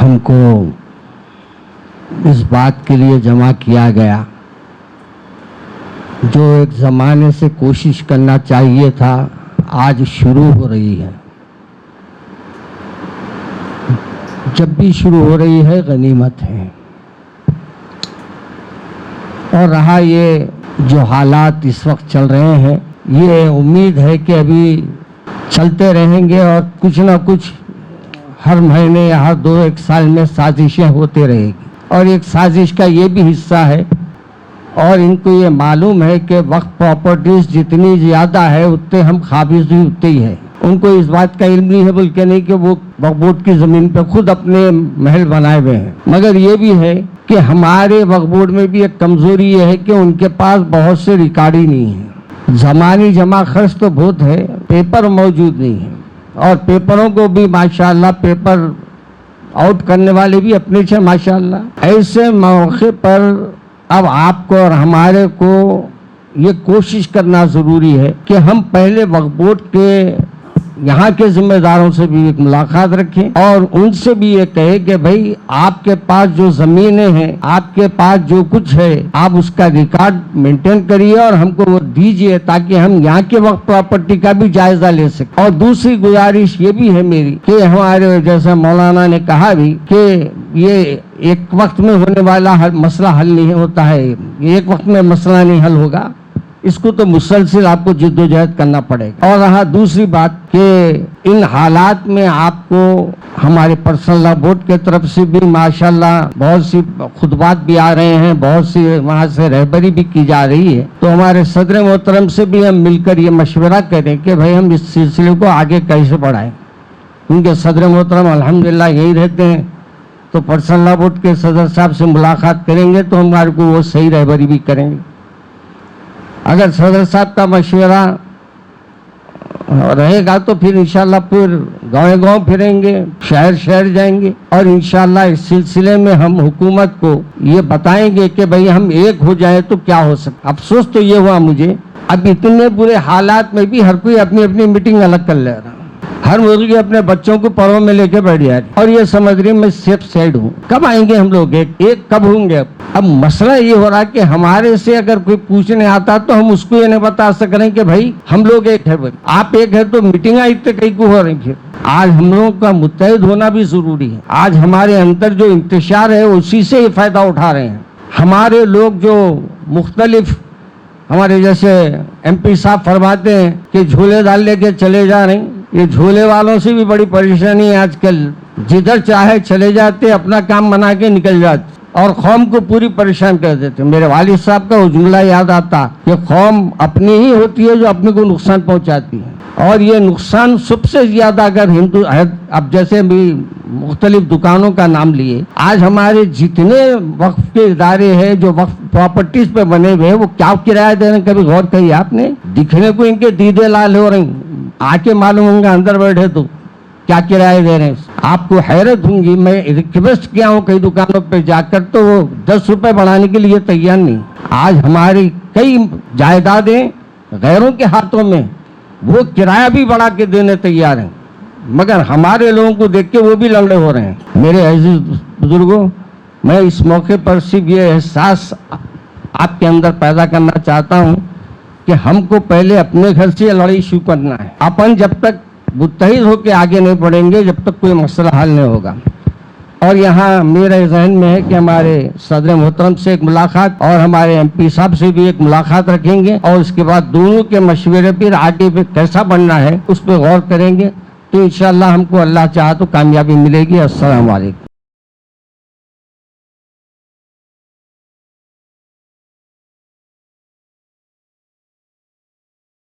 ہم کو اس بات کے لیے جمع کیا گیا جو ایک زمانے سے کوشش کرنا چاہیے تھا، آج شروع ہو رہی ہے۔ جب بھی شروع ہو رہی ہے غنیمت ہے، اور رہا یہ جو حالات اس وقت چل رہے ہیں، یہ امید ہے کہ ابھی چلتے رہیں گے اور کچھ نہ کچھ ہر مہینے یا ہر ایک سال میں سازشیں ہوتے رہے گی، اور ایک سازش کا یہ بھی حصہ ہے، اور ان کو یہ معلوم ہے کہ وقت پراپرٹیز جتنی زیادہ ہے اتنے ہم قابض بھی اتنے ہی ہے۔ ان کو اس بات کا علم نہیں ہے بلکہ نہیں کہ وہ وقف بورڈ کی زمین پہ خود اپنے محل بنائے ہوئے ہیں، مگر یہ بھی ہے کہ ہمارے وقف بورڈ میں بھی ایک کمزوری یہ ہے کہ ان کے پاس بہت سے ریکارڈ ہی نہیں ہیں۔ زمانی جمع خرچ تو بہت ہے، پیپر موجود نہیں ہے، اور پیپروں کو بھی ماشاءاللہ پیپر آؤٹ کرنے والے بھی اپنے سے ماشاءاللہ۔ ایسے موقع پر اب آپ کو اور ہمارے کو یہ کوشش کرنا ضروری ہے کہ ہم پہلے وقف بورڈ کے یہاں کے ذمہ داروں سے بھی ایک ملاقات رکھیں، اور ان سے بھی یہ کہے کہ بھائی آپ کے پاس جو زمینیں ہیں، آپ کے پاس جو کچھ ہے، آپ اس کا ریکارڈ مینٹین کریے اور ہم کو وہ دیجئے تاکہ ہم یہاں کے وقت پراپرٹی کا بھی جائزہ لے سکیں۔ اور دوسری گزارش یہ بھی ہے میری کہ ہمارے جیسے مولانا نے کہا بھی کہ یہ ایک وقت میں ہونے والا مسئلہ حل نہیں ہوتا ہے، ایک وقت میں مسئلہ نہیں حل ہوگا، اس کو تو مسلسل آپ کو جد و جہد کرنا پڑے گا۔ اور رہا دوسری بات کہ ان حالات میں آپ کو ہمارے پرسنل لا بورڈ کے طرف سے بھی ماشاءاللہ بہت سی خطبات بھی آ رہے ہیں، بہت سی وہاں سے رہبری بھی کی جا رہی ہے، تو ہمارے صدر محترم سے بھی ہم مل کر یہ مشورہ کریں کہ بھائی ہم اس سلسلے کو آگے کیسے بڑھائیں، کیونکہ صدر محترم الحمدللہ یہی رہتے ہیں، تو پرسنل لا بورڈ کے صدر صاحب سے ملاقات کریں گے تو ہمارے کو وہ صحیح رہبری بھی کریں گے۔ اگر صدر صاحب کا مشورہ رہے گا تو پھر انشاءاللہ پھر گاؤں پھریں گے، شہر جائیں گے، اور انشاءاللہ اس سلسلے میں ہم حکومت کو یہ بتائیں گے کہ بھئی ہم ایک ہو جائیں تو کیا ہو سکتا۔ افسوس تو یہ ہوا مجھے، اب اتنے برے حالات میں بھی ہر کوئی اپنی اپنی میٹنگ الگ کر لے رہا، ہر مرغی اپنے بچوں کو پروں میں لے کے بیٹھ جا رہی، اور یہ سمجھ رہی میں سیف سائڈ ہوں۔ کب آئیں گے ہم لوگ ایک کب ہوں گے؟ اب مسئلہ یہ ہو رہا کہ ہمارے سے اگر کوئی پوچھنے آتا تو ہم اس کو یہ نہیں بتا سک رہے کہ بھائی ہم لوگ ایک ہے، آپ ایک ہے، تو میٹنگیں اتنے کئی کو ہو رہی ہیں۔ آج ہم لوگوں کا متحد ہونا بھی ضروری ہے۔ آج ہمارے اندر جو انتشار ہے اسی سے یہ فائدہ اٹھا رہے ہیں ہمارے لوگ، جو مختلف ہمارے جیسے ایم پی صاحب فرماتے ہیں کہ جھولے ڈال لے کے چلے جا رہے ہیں، یہ جھولے والوں سے بھی بڑی پریشانی ہے آج کل، جدھر چاہے چلے جاتے، اپنا کام بنا کے نکل جاتے اور قوم کو پوری پریشان کر دیتے۔ میرے والد صاحب کا وہ جملہ یاد آتا کہ قوم اپنی ہی ہوتی ہے جو اپنے کو نقصان پہنچاتی ہے، اور یہ نقصان سب سے زیادہ اگر اب جیسے بھی مختلف دکانوں کا نام لیے، آج ہمارے جتنے وقف کے ادارے ہیں جو وقف پراپرٹیز پہ بنے ہوئے ہیں، وہ کیا کرایہ دے رہے ہیں؟ کبھی غور کریے آپ نے؟ دکھنے کو ان کے دیدے لال ہو رہے ہیں، آ کے معلوم ہوں گے اندر بیٹھے تو کیا کرایہ دے رہے ہیں۔ آپ کو حیرت ہوں گی، میں ریکویسٹ کیا ہوں کئی دکانوں پہ جا کر تو وہ 10 روپے بڑھانے کے لیے تیار نہیں۔ آج ہماری کئی جائیدادیں غیروں کے ہاتھوں میں، وہ کرایہ بھی بڑھا کے دینے تیار ہیں، مگر ہمارے لوگوں کو دیکھ کے وہ بھی لنگڑے ہو رہے ہیں۔ میرے عزیز بزرگوں، میں اس موقع پر صرف یہ احساس آپ کے اندر پیدا کرنا چاہتا ہوں کہ ہم کو پہلے اپنے گھر سے لڑائی شروع کرنا ہے۔ اپن جب تک متحد ہو کے آگے نہیں بڑھیں گے جب تک کوئی مسئلہ حل نہیں ہوگا۔ اور یہاں میرے ذہن میں ہے کہ ہمارے صدر محترم سے ایک ملاقات اور ہمارے ایم پی صاحب سے بھی ایک ملاقات رکھیں گے، اور اس کے بعد دونوں کے مشورے پھر آگے پہ کیسا بننا ہے اس پہ غور کریں گے، تو انشاءاللہ ہم کو اللہ چاہا تو کامیابی ملے گی۔ السلام علیکم۔